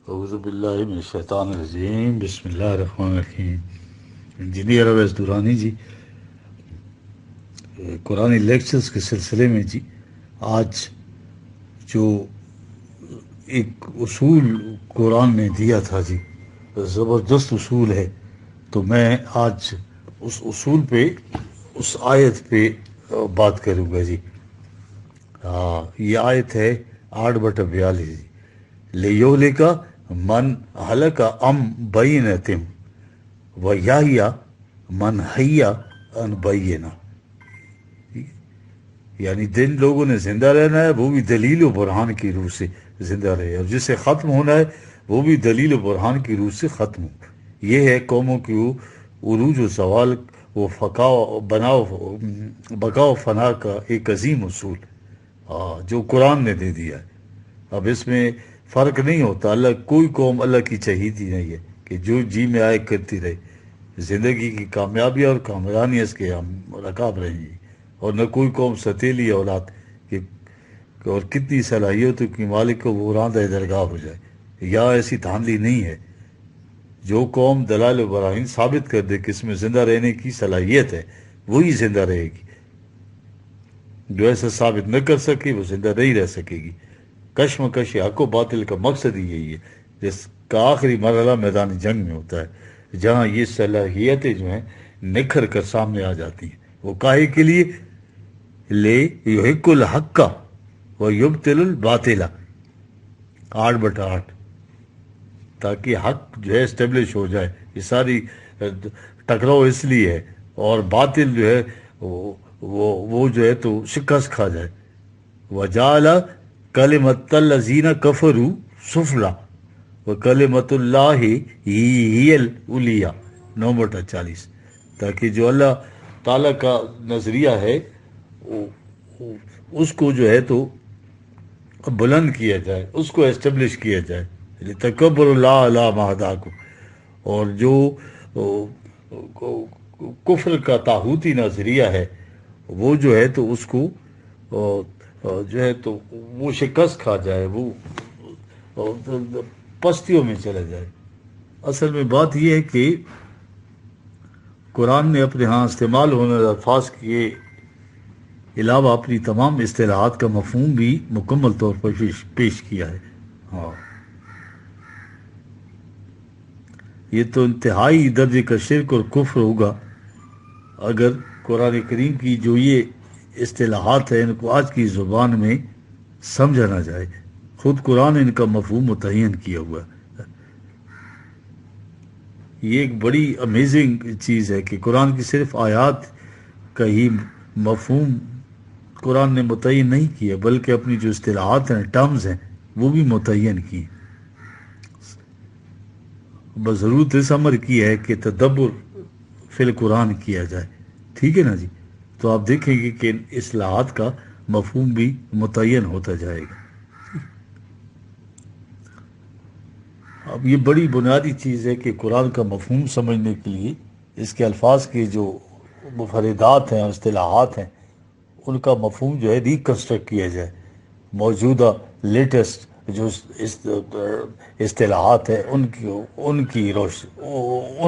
اعوذ باللہ من الشیطان الرجیم، بسم اللہ الرحمن الرحیم۔ انجینئر اویس دورانی جی، قرآن لیکچرز کے سلسلے میں جی آج جو ایک اصول قرآن نے دیا تھا جی، زبردست اصول ہے، تو میں آج اس اصول پہ، اس آیت پہ بات کروں گا جی۔ یہ آیت ہے 8/42 جی۔ لیہلک من ہلک ام بینۃ ویحیی من حی عن بینہ، یعنی جن لوگوں نے زندہ رہنا ہے وہ بھی دلیل و برہان کی روح سے زندہ رہے، اور جسے ختم ہونا ہے وہ بھی دلیل و برہان کی روح سے ختم ہو۔ یہ ہے قوموں کی عروج و زوال و بقا و فنا کا ایک عظیم اصول جو قرآن نے دے دیا ہے۔ اب اس میں فرق نہیں ہوتا، اللہ کوئی قوم اللہ کی چہیتی نہیں ہے کہ جو جی میں آئے کرتی رہے، زندگی کی کامیابیاں اور کامرانی اس کے ہم رکاب رہیں گی، اور نہ کوئی قوم ستیلی اولاد کہ اور کتنی صلاحیتوں کی مالک کو وہ راندہ درگاہ ہو جائے، یا ایسی دھاندلی نہیں ہے۔ جو قوم دلائل و براہین ثابت کر دے کہ اس میں زندہ رہنے کی صلاحیت ہے وہی زندہ رہے گی، جو ایسا ثابت نہ کر سکے وہ زندہ نہیں رہ سکے گی۔ کشمکش حق و باطل کا مقصد ہی یہی ہے، جس کا آخری مرحلہ میدان جنگ میں ہوتا ہے، جہاں یہ صلاحیتیں جو ہیں نکھر کر سامنے آ جاتی ہیں۔ وہ کاہے کے لیے؟ لے یحق الحق و یبطل الباطل، 8/8، تاکہ حق جو ہے اسٹیبلش ہو جائے۔ یہ ساری ٹکراؤ اس لیے ہے، اور باطل جو ہے وہ جو ہے تو شکست کھا جائے۔ وجعل کلمۃ الذین کفروا سفلی وکلمۃ اللہ ہی العلیٰ، 9/40، تاکہ جو اللہ تعالیٰ کا نظریہ ہے اس کو جو ہے تو بلند کیا جائے، اس کو اسٹیبلش کیا جائے، تکبر اللہ علی ما ہداکم، اور جو کفر کا طاغوتی نظریہ ہے وہ جو ہے تو اس کو جو ہے تو وہ شکست کھا جائے، وہ پستیوں میں چلا جائے۔ اصل میں بات یہ ہے کہ قرآن نے اپنے ہاں استعمال ہونے والے الفاظ کے علاوہ اپنی تمام اصطلاحات کا مفہوم بھی مکمل طور پر پیش کیا ہے۔ یہ تو انتہائی درجے کا شرک اور کفر ہوگا اگر قرآن کریم کی جو یہ اصطلاحات ہیں ان کو آج کی زبان میں سمجھا نہ جائے۔ خود قرآن نے ان کا مفہوم متعین کیا ہوا ہے۔ یہ ایک بڑی امیزنگ چیز ہے کہ قرآن کی صرف آیات کا ہی مفہوم قرآن نے متعین نہیں کیا، بلکہ اپنی جو اصطلاحات ہیں، ٹرمز ہیں، وہ بھی متعین کی۔ بس ضرورت اس امر کی ہے کہ تدبر فی القرآن کیا جائے، ٹھیک ہے نا جی؟ تو آپ دیکھیں گے کہ اصلاحات کا مفہوم بھی متعین ہوتا جائے گا۔ اب یہ بڑی بنیادی چیز ہے کہ قرآن کا مفہوم سمجھنے کے لیے اس کے الفاظ کے جو مفردات ہیں، اصطلاحات ہیں، ان کا مفہوم جو ہے ریکنسٹرکٹ کیا جائے۔ موجودہ لیٹسٹ جو اصطلاحات ہیں ان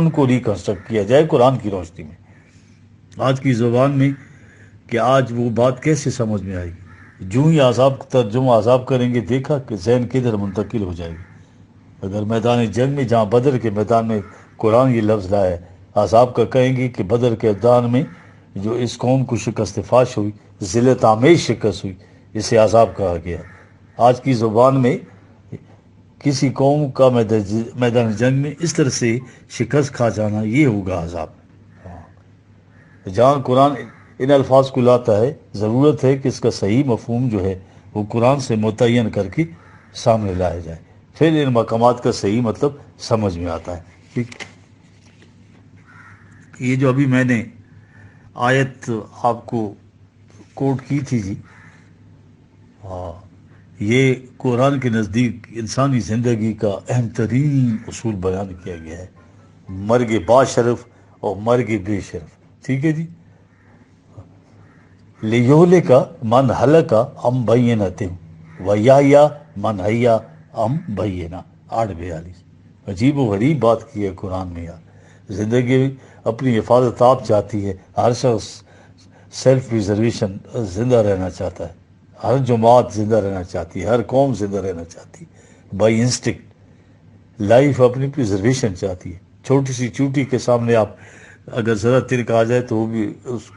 کو ریکنسٹرکٹ کیا جائے قرآن کی روشنی میں، آج کی زبان میں، کہ آج وہ بات کیسے سمجھ میں آئے گی؟ جو ہی عذاب ترجمہ عذاب کریں گے، دیکھا کہ ذہن کدھر منتقل ہو جائے گی۔ اگر میدان جنگ میں، جہاں بدر کے میدان میں قرآن یہ لفظ لایا ہے، عذاب کا کہیں گے کہ بدر کے میدان میں جو اس قوم کو شکست فاش ہوئی، ذلت آمیز شکست ہوئی، اسے عذاب کہا گیا۔ آج کی زبان میں کسی قوم کا میدان جنگ میں اس طرح سے شکست کھا جانا، یہ ہوگا عذاب۔ جہاں قرآن ان الفاظ کو لاتا ہے، ضرورت ہے کہ اس کا صحیح مفہوم جو ہے وہ قرآن سے متعین کر کے سامنے لایا جائے، پھر ان مقامات کا صحیح مطلب سمجھ میں آتا ہے۔ ٹھیک، یہ جو ابھی میں نے آیت آپ کو کوٹ کی تھی جی، یہ قرآن کے نزدیک انسانی زندگی کا اہم ترین اصول بیان کیا گیا ہے، مرگ با شرف اور مرگ بے شرف۔ ٹھیک ہے جی؟ لیہلک من ہلک ام بینۃ ویحیی من حی عن بینہ، 842 عجیب و غریب بات کی ہے قرآن میں یار. زندگی اپنی حفاظت آپ چاہتی ہے. ہر شخص سیلف پریزرویشن زندہ رہنا چاہتا ہے. ہر جماعت زندہ رہنا چاہتی ہے. ہر قوم زندہ رہنا چاہتی ہے بائی انسٹنکٹ. لائف اپنی پریزرویشن چاہتی ہے. چھوٹی سی چوٹی کے سامنے آپ اگر ذرا ترک آ جائے تو وہ بھی اس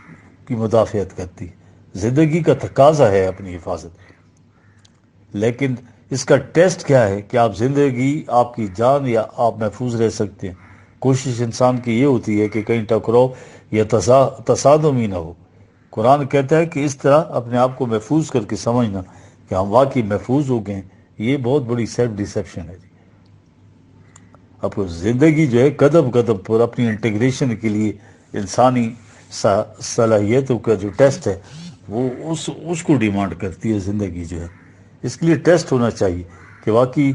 کی مدافعت کرتی ہے. زندگی کا تقاضا ہے اپنی حفاظت. لیکن اس کا ٹیسٹ کیا ہے کہ آپ زندگی آپ کی جان یا آپ محفوظ رہ سکتے ہیں. کوشش انسان کی یہ ہوتی ہے کہ کہیں ٹکراؤ یا تصادم ہی نہ ہو. قرآن کہتا ہے کہ اس طرح اپنے آپ کو محفوظ کر کے سمجھنا کہ ہم واقعی محفوظ ہو گئے ہیں. یہ بہت بڑی سیلف ڈیسیپشن ہے جی. اب زندگی جو ہے قدم قدم پر اپنی انٹیگریشن کے لیے انسانی صلاحیتوں کا جو ٹیسٹ ہے وہ اس کو ڈیمانڈ کرتی ہے. زندگی جو ہے اس کے لیے ٹیسٹ ہونا چاہیے کہ واقعی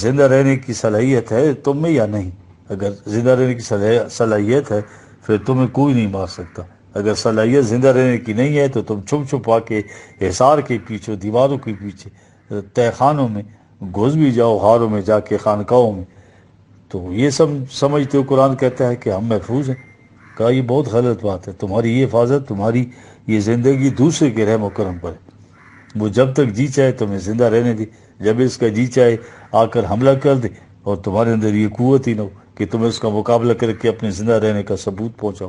زندہ رہنے کی صلاحیت ہے تم میں یا نہیں. اگر زندہ رہنے کی صلاحیت ہے پھر تمہیں کوئی نہیں مار سکتا. اگر صلاحیت زندہ رہنے کی نہیں ہے تو تم چھپ چھپا کے حصار کے پیچھے دیواروں کے پیچھے تہ خانوں میں گھس بھی جاؤ, غاروں میں جا کے خانقاہوں میں, تو یہ سب سمجھتے ہو قرآن کہتا ہے کہ ہم محفوظ ہیں. کہا یہ بہت غلط بات ہے. تمہاری یہ حفاظت, تمہاری یہ زندگی دوسرے کے رحم و کرم پر ہے. وہ جب تک جی چاہے تمہیں زندہ رہنے دے. جب اس کا جی چاہے آ کر حملہ کر دے اور تمہارے اندر یہ قوت ہی نہ ہو کہ تمہیں اس کا مقابلہ کر کے اپنے زندہ رہنے کا ثبوت پہنچاؤ.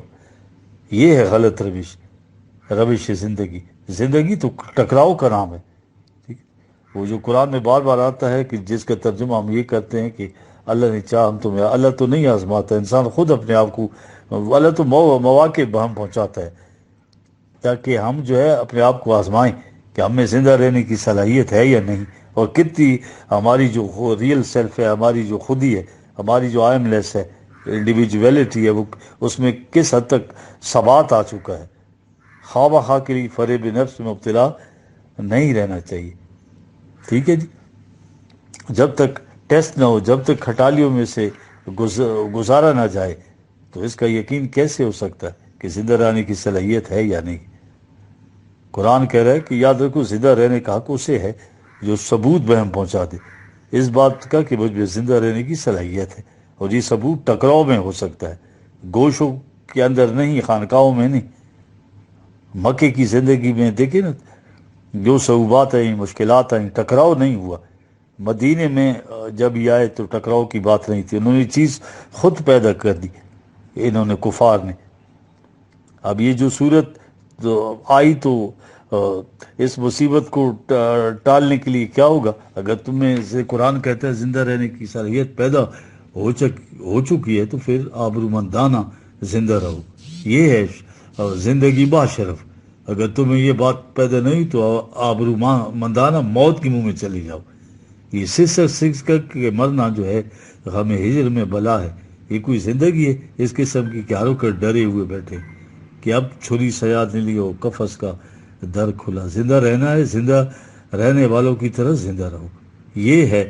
یہ ہے غلط روش زندگی. زندگی تو ٹکراؤ کا نام ہے. ٹھیک ہے؟ وہ جو قرآن میں بار بار آتا ہے کہ جس کا ترجمہ ہم یہ کرتے ہیں کہ اللہ نے چاہ ہم تمہیں, اللہ تو نہیں آزماتا, انسان خود اپنے آپ کو, اللہ تو مواقع بہم پہنچاتا ہے تاکہ ہم جو ہے اپنے آپ کو آزمائیں کہ ہم میں زندہ رہنے کی صلاحیت ہے یا نہیں, اور کتنی ہماری جو ریئل سیلف ہے, ہماری جو خودی ہے, ہماری جو آئم لیس ہے, انڈیویجویلٹی ہے, وہ اس میں کس حد تک ثبات آ چکا ہے. خواہ بخواہ کے لیے فریب نفس میں مبتلا نہیں رہنا چاہیے. ٹھیک ہے جی. جب تک ٹیسٹ نہ ہو, جب تک کھٹالیوں میں سے گزارا نہ جائے تو اس کا یقین کیسے ہو سکتا ہے کہ زندہ رہنے کی صلاحیت ہے یا نہیں. قرآن کہہ رہا ہے کہ یاد رکھو زندہ رہنے کا حق اسے ہے جو ثبوت بہم پہنچا دے اس بات کا کہ مجھ میں زندہ رہنے کی صلاحیت ہے. اور یہ ثبوت ٹکراؤ میں ہو سکتا ہے, گوشوں کے اندر نہیں, خانقاہوں میں نہیں. مکے کی زندگی میں دیکھیں نا جو صعوبات آئیں, مشکلات آئیں, ٹکراؤ نہیں ہوا. مدینے میں جب یہ آئے تو ٹکراؤ کی بات نہیں تھی. انہوں نے چیز خود پیدا کر دی, انہوں نے, کفار نے. اب یہ جو صورت آئی تو اس مصیبت کو ٹالنے کے لیے کیا ہوگا؟ اگر تمہیں سے قرآن کہتا ہے زندہ رہنے کی صلاحیت پیدا ہو چکی ہے تو پھر آبرومندانہ زندہ رہو. یہ ہے زندگی باشرف. اگر تمہیں یہ بات پیدا نہیں تو آبرومندانہ موت کے منہ میں چلے جاؤ. یہ سکس کے مرنا جو ہے ہمیں ہجر میں بلا ہے. یہ کوئی زندگی ہے اس قسم کی کہ ہاروں کر ڈرے ہوئے بیٹھے کہ اب چھری سیاد نے لیو, قفس کا در کھلا. زندہ رہنا ہے, زندہ رہنے والوں کی طرح زندہ رہو. یہ ہے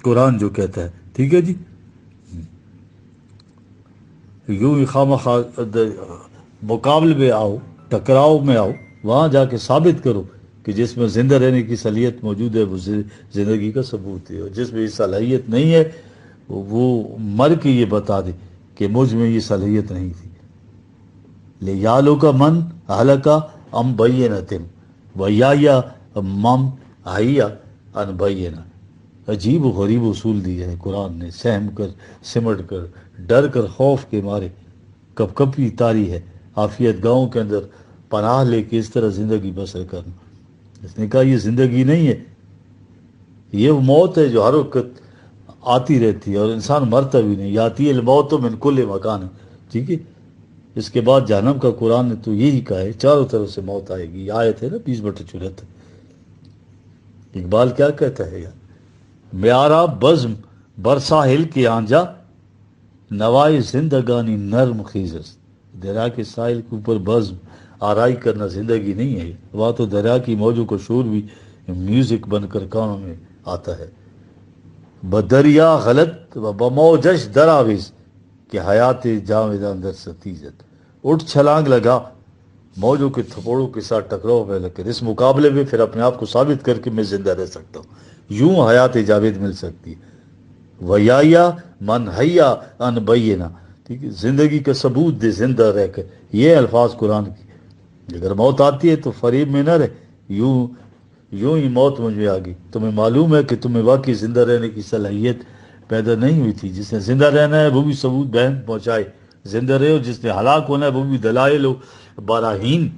قرآن جو کہتا ہے. ٹھیک ہے جی. یوں ہی خواہ مقابلے میں آؤ, ٹکراؤ میں آؤ, وہاں جا کے ثابت کرو کہ جس میں زندہ رہنے کی صلاحیت موجود ہے وہ زندگی کا ثبوت ہے, اور جس میں یہ صلاحیت نہیں ہے وہ مر کے یہ بتا دے کہ مجھ میں یہ صلاحیت نہیں تھی. لے یالو کا من ہلکا ام بینتم ویا مم آئیا ان بینا. عجیب و غریب اصول دیا ہے قرآن نے, سہم کر, سمٹ کر, ڈر کر, خوف کے مارے کب کبھی تاری ہے عافیت گاؤں کے اندر پناہ لے کے اس طرح زندگی بسر کرنا. اس نے کہا یہ زندگی نہیں ہے, یہ وہ موت ہے جو ہر وقت آتی رہتی ہے اور انسان مرتا بھی نہیں. یاتی الموت من کل مکان ہے. ٹھیک ہے. اس کے بعد جہنم کا قرآن نے تو یہی کہا ہے چاروں طرف سے موت آئے گی. یہ آیت ہے نا 20/74. اقبال کیا کہتا ہے یار, میارا بزم برساحل کی آنجا نوائے زندگانی نرم خیزس. دریا کے ساحل کے اوپر بزم آرائی کرنا زندگی نہیں ہے. وہاں تو دریا کی موجوں کا شور بھی میوزک بن کر کانوں میں آتا ہے. بدریا غلط و بموجش دراویز کہ حیات جاوید اندر ستیزت. اٹھ چھلانگ لگا, موجوں کے تھپوڑوں کے ساتھ ٹکراؤ میں لگ کر اس مقابلے میں پھر اپنے آپ کو ثابت کر کے میں زندہ رہ سکتا ہوں. یوں حیات جاوید مل سکتی ہے. ویا من حیا ان بینا، ٹھیک ہے، زندگی کا ثبوت دے زندہ رہ کر، یہ الفاظ قرآن کی۔ اگر موت آتی ہے تو فریب میں نہ رہ، یوں یوں ہی موت مجھ میں آ گئی، تمہیں معلوم ہے کہ تمہیں واقعی زندہ رہنے کی صلاحیت پیدا نہیں ہوئی تھی۔ جس نے زندہ رہنا ہے وہ بھی ثبوت بہن پہنچائے، زندہ رہے، اور جس نے ہلاک ہونا ہے وہ بھی دلائل و براہین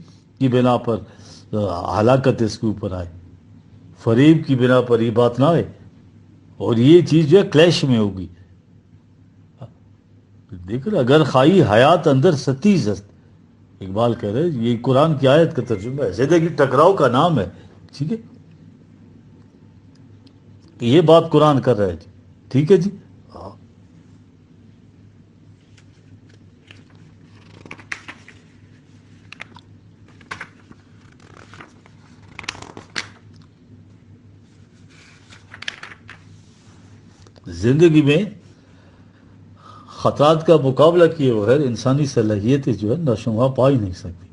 کی بنا پر ہلاکت اس کے اوپر آئے، فریب کی بنا پر یہ بات نہ آئے، اور یہ چیز جو ہے کلیش میں ہوگی۔ دیکھ رہے اگر خائی حیات اندر ستیز است، اقبال کہہ رہے یہ قرآن کی آیت کا ترجمہ ہے، زندگی ٹکراؤ کا نام ہے، ٹھیک ہے، یہ بات قرآن کر رہا ہے جی، ٹھیک ہے جی، ہاں۔ زندگی میں خطرات کا مقابلہ کیے بغیر انسانی صلاحیتیں جو ہے نشوونما پا ہی نہیں سکتی۔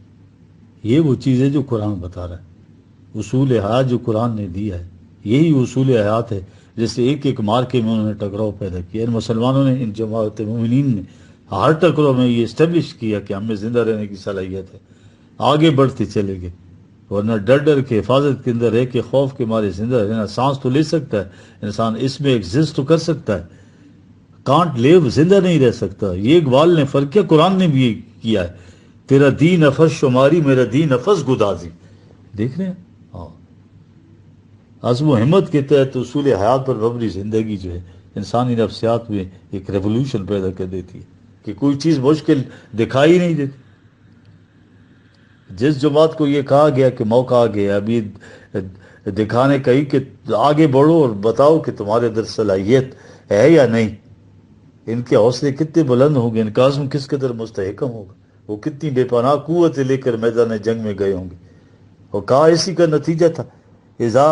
یہ وہ چیز ہے جو قرآن بتا رہا ہے، اصول حیات جو قرآن نے دیا ہے، یہی اصول حیات ہے۔ جیسے ایک ایک مارکے میں انہوں نے ٹکراؤ پیدا کیا، ان مسلمانوں نے، ان جماعت مومنین نے ہر ٹکراؤ میں یہ اسٹیبلش کیا کہ ہم میں زندہ رہنے کی صلاحیت ہے، آگے بڑھتے چلے گئے، ورنہ ڈر ڈر کے حفاظت کے اندر رہ کے خوف کے مارے زندہ رہنا، سانس تو لے سکتا ہے انسان، اس میں ایگزسٹ تو کر سکتا ہے، کانٹ لیو، زندہ نہیں رہ سکتا۔ یہ اقبال نے فرق کیا، قرآن نے بھی یہ کیا ہے، تیرا دین نفس شماری میرا دین نفس گدازی، دیکھ رہے ہیں، ہاں۔ عزم و ہمت کے تحت اصول حیات پر مبنی زندگی جو ہے انسانی نفسیات میں ایک ریولوشن پیدا کر دیتی ہے کہ کوئی چیز مشکل دکھائی نہیں دیتی۔ جس جماعت کو یہ کہا گیا کہ موقع آ گیا ابھی دکھانے کا ہی کہ آگے بڑھو اور بتاؤ کہ تمہارے اندر صلاحیت ہے یا نہیں، ان کے حوصلے کتنے بلند ہوں گے، ان کا عزم کس قدر مستحکم ہوگا، وہ کتنی بے پناہ قوتیں لے کر میدان جنگ میں گئے ہوں گے، اور کہا اسی کا نتیجہ تھا، اذا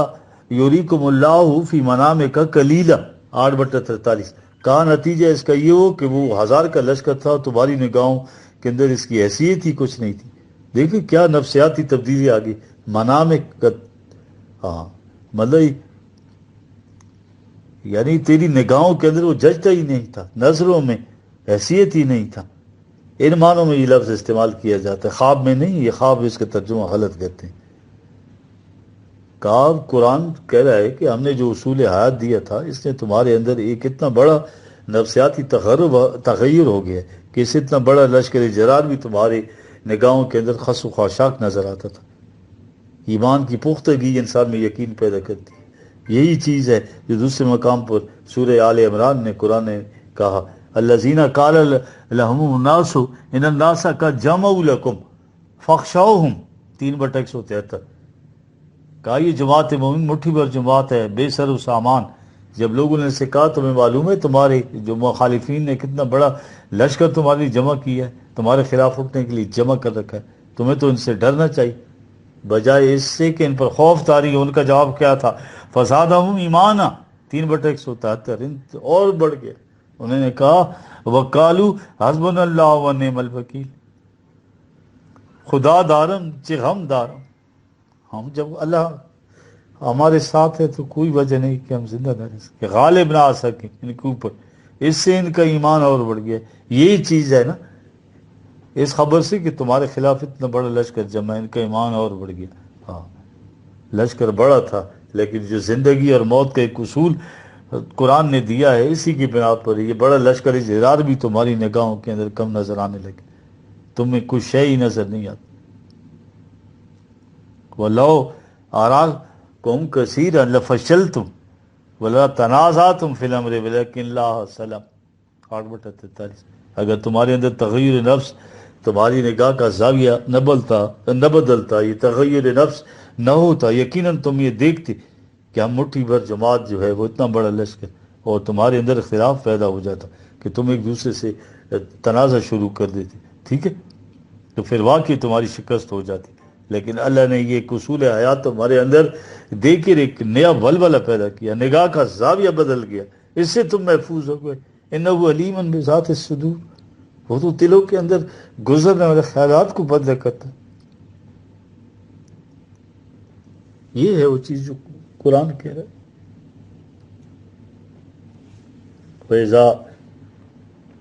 یوریکم اللہ فی منام کا کلیلہ 8/43، کہا نتیجہ اس کا یہ ہو کہ وہ 1000 کا لشکر تھا، تمہاری نگاہوں کے اندر اس کی حیثیت ہی کچھ نہیں تھی۔ دیکھیں کیا نفسیاتی تبدیلی آ گئی، منام کا، ہاں، مطلب یعنی تیری نگاہوں کے اندر وہ ججتا ہی نہیں تھا، نظروں میں حیثیت ہی نہیں تھا۔ ان معنوں میں یہ لفظ استعمال کیا جاتا ہے، خواب میں نہیں، یہ خواب اس کا ترجمہ غلط کرتے ہیں۔ کہا قرآن کہہ رہا ہے کہ ہم نے جو اصول حیات دیا تھا اس نے تمہارے اندر ایک اتنا بڑا نفسیاتی تغیر ہو گیا کہ اس اتنا بڑا لشکر جرار بھی تمہارے نگاہوں کے اندر خس و خاشاک نظر آتا تھا۔ ایمان کی پختگی انسان میں یقین پیدا کرتی ہے، یہی چیز ہے جو دوسرے مقام پر سورہ آل عمران نے قرآن نے کہا، الذین قال لهم الناس ان الناس قد جمعوا لكم فاخشوهم 3/173، کہا یہ جماعت مومن مٹھی بھر جماعت ہے، بے سر و سامان۔ جب لوگوں نے سے کہا تمہیں معلوم ہے تمہارے جو مخالفین نے کتنا بڑا لشکر تمہارے لیے جمع کیا ہے، تمہارے خلاف اٹھنے کے لیے جمع کر رکھا ہے، تمہیں تو ان سے ڈرنا چاہیے بجائے اس سے کہ ان پر خوف طاری ہو۔ ان کا جواب کیا تھا، فزادہم ایمانا 3/173، اور بڑھ گیا، انہوں نے کہا وقالو حسبنا اللہ ونعم الوکیل، خدا دارم چہ غم دارم، ہم جب اللہ ہمارے ساتھ ہے تو کوئی وجہ نہیں کہ ہم زندہ نہ رہ سکیں، غالب نہ آ سکیں ان کے اوپر، اس سے ان کا ایمان اور بڑھ گیا۔ یہی چیز ہے نا اس خبر سے کہ تمہارے خلاف اتنا بڑا لشکر جمع، ان کا ایمان اور بڑھ گیا۔ ہاں، لشکر بڑا تھا لیکن جو زندگی اور موت کا ایک اصول قرآن نے دیا ہے اسی کی بنا پر یہ بڑا لشکر جرار بھی تمہاری نگاہوں کے اندر کم نظر آنے لگے، تمہیں کچھ شے ہی نظر نہیں آتی۔ وَلَوْ أَرَاكُمْ كَثِيرًا لَفَشَلْتُمْ وَلَا تَنَازَعْتُمْ فِي الْأَمْرِ وَلَكِنَّ اللَّهَ سَلَمَ 8/43، اگر تمہارے اندر تغیر نفس، تمہاری نگاہ کا زاویہ نہ بدلتا، یہ تغیر نفس نہ ہوتا، یقیناً تم یہ دیکھتے کہ ہم مٹھی بھر جماعت جو ہے وہ اتنا بڑا لشکر، اور تمہارے اندر اختلاف پیدا ہو جاتا کہ تم ایک دوسرے سے تنازع شروع کر دیتے، ٹھیک ہے، تو پھر واقعی تمہاری شکست ہو جاتی۔ لیکن اللہ نے یہ ایک اصول حیات تمہارے اندر دے کر ایک نیا ولولہ پیدا کیا، نگاہ کا زاویہ بدل گیا، اس سے تم محفوظ ہو گئے۔ انہ علیم بذات الصدور، وہ تو دلوں کے اندر گزرنے والے خیالات کو بدل کرتا ہے۔ یہ ہے وہ چیز جو قرآن کہہ رہا ہے۔ فیضا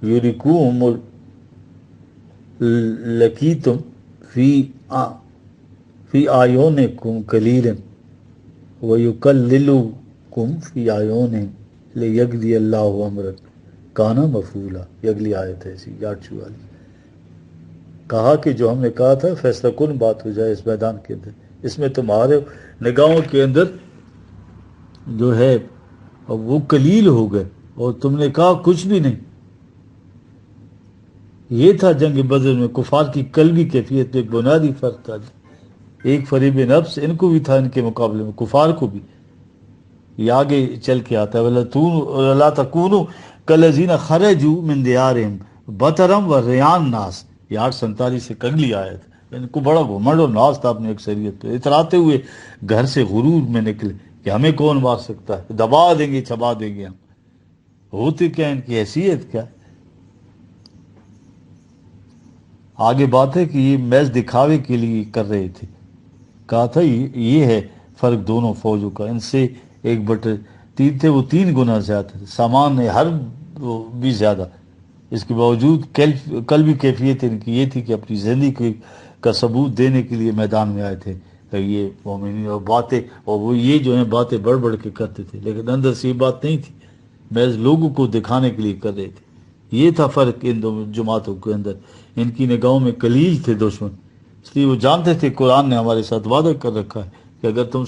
یورکوہم لکیتم فی آیونکم قلیلا ویکللکم فی آیونہم لیقضی اللہ امرا کان مفعولا. یہ اگلی آیت ہے اسی 8 والی. کہا کہ جو ہم نے کہا تھا فیصلہ کن بات ہو جائے اس میدان کے اندر، اس میں تمہارے نگاہوں کے اندر جو ہے وہ قلیل ہو گئے اور تم نے کہا کچھ بھی نہیں. یہ تھا جنگ بدر میں کفار کی قلبی کیفیت میں ایک بنیادی فرق تھا. ایک فریب نفس ان کو بھی تھا، ان کے مقابلے میں کفار کو بھی. یہ آگے چل کے آتا ہے وَلَا تَكُونُوا كَالَّذِينَ خَرَجُوا مِن دِيَارِهِمْ بَطَرًا وَرِئَاءَ النَّاسِ. یہ 847 سے اگلی آیت. ان کو بڑا گھمنڈ اور ناز تھا اپنی اکثریت پہ، اتراتے ہوئے گھر سے غرور میں نکلے کہ ہمیں کون مار سکتا ہے، دبا دیں گے چھپا دیں گے ہم. ہوتے کیا ان کی حیثیت کیا. آگے بات ہے کہ یہ محض دکھاوے کے لیے کر رہے تھے. کہا تھا یہ ہے فرق دونوں فوجوں کا. ان سے 1/3 تھے، وہ 3 گنا زیادہ تھے. سامان ہر بھی زیادہ. اس کے باوجود قلبی کیفیت ان کی یہ تھی کہ اپنی زندگی کا ثبوت دینے کے لیے میدان میں آئے تھے یہ مومنین. اور باتیں اور وہ یہ جو ہیں باتیں بڑھ بڑھ کے کرتے تھے، لیکن اندر سے یہ بات نہیں تھی، محض لوگوں کو دکھانے کے لیے کر رہے تھے. یہ تھا فرق ان دو جماعتوں کے اندر. ان کی نگاہوں میں قلیل تھے دشمن، اس لیے وہ جانتے تھے قرآن نے ہمارے ساتھ وعدہ کر رکھا ہے کہ اگر تم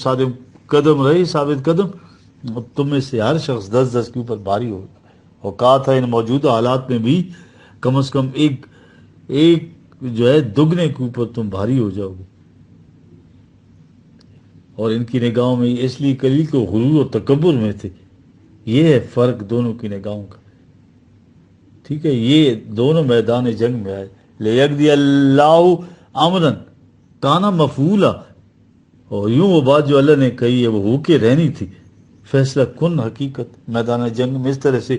قدم رہے ثابت قدم، تم میں سے ہر شخص 10 کے اوپر بھاری ہوگا. اور کہا تھا ان موجودہ حالات میں بھی کم از کم ایک جو ہے دگنے کے اوپر تم بھاری ہو جاؤ گے. اور ان کی نگاہوں میں اس لیے قلیل کو غرور اور تکبر میں تھے. یہ ہے فرق دونوں کی نگاہوں کا. ٹھیک ہے، یہ دونوں میدان جنگ میں آئے. لیقضی اللہ امرا کان مفعولا. اور یوں وہ بات جو اللہ نے کہی ہے وہ ہو کے رہنی تھی. فیصلہ کن حقیقت میدان جنگ میں اس طرح سے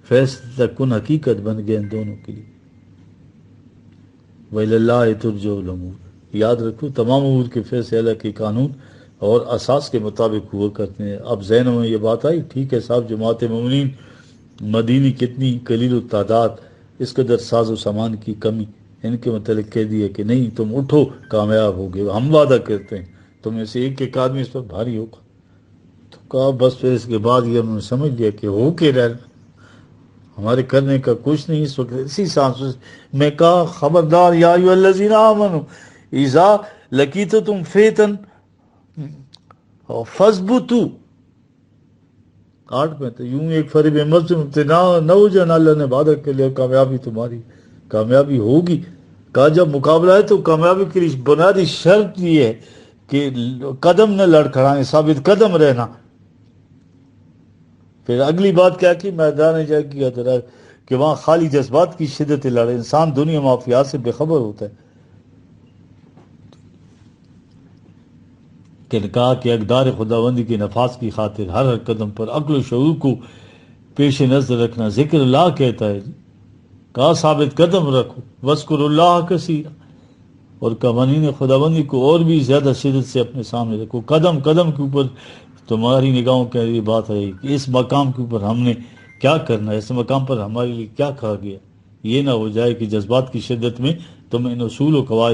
فیصلہ کن حقیقت بن گئے ان دونوں کے لیے. وَإِلَى اللَّهِ تُرْجَعُ الْأُمُورُ. یاد رکھو تمام امور کے فیصلے اللہ کے قانون اور اساس کے مطابق ہوا کرتے ہیں. اب ذہنوں میں یہ بات آئی، ٹھیک ہے صاحب جماعت مومنین مدینی کتنی قلیل التعداد، اس قدر ساز و سامان کی کمی، ان کے متعلق کہہ دیا کہ نہیں تم اٹھو کامیاب ہوگے، ہم وعدہ کرتے ہیں تم میں سے ایک آدمی اس پر بھاری ہوگا. تو کہا بس پھر اس کے بعد یہ انہوں نے سمجھ لیا کہ ہو کے رہنا ہمارے کرنے کا کچھ نہیں. اس وقت اسی سانس میں کہا خبردار یا ایھا الذین آمنوا اذا لقیتم فئۃ فاثبتوا. 8 میں تو یوں ایک فریب نفس میں نہ ہو جانا. اللہ نے وعدہ کر لیا کامیابی تمہاری کامیابی ہوگی. کہا جب مقابلہ ہے تو کامیابی کے لیے بنیادی شرط یہ ہے کہ قدم نہ لڑکھڑائیں، ثابت قدم رہنا. پھر اگلی بات کیا کی میدان جنگ کی طرح کہ وہاں خالی جذبات کی شدت لڑے. انسان دنیا مافیات سے بے خبر ہوتا ہے. کہ کہا کہ اقدار خداوندی کے نفاذ کی خاطر ہر قدم پر عقل و شعور کو پیش نظر رکھنا ذکر اللہ کہتا ہے. کہا ثابت قدم رکھو وذکر اللہ کثیرا. اور قوانین خداوندی کو اور بھی زیادہ شدت سے اپنے سامنے رکھو. قدم قدم کے اوپر تمہاری نگاہوں کی یہ بات ہے کہ اس مقام کے اوپر ہم نے کیا کرنا ہے، اس مقام پر ہمارے لیے کیا کہا گیا. یہ نہ ہو جائے کہ جذبات کی شدت میں تم ان اصول و قواعد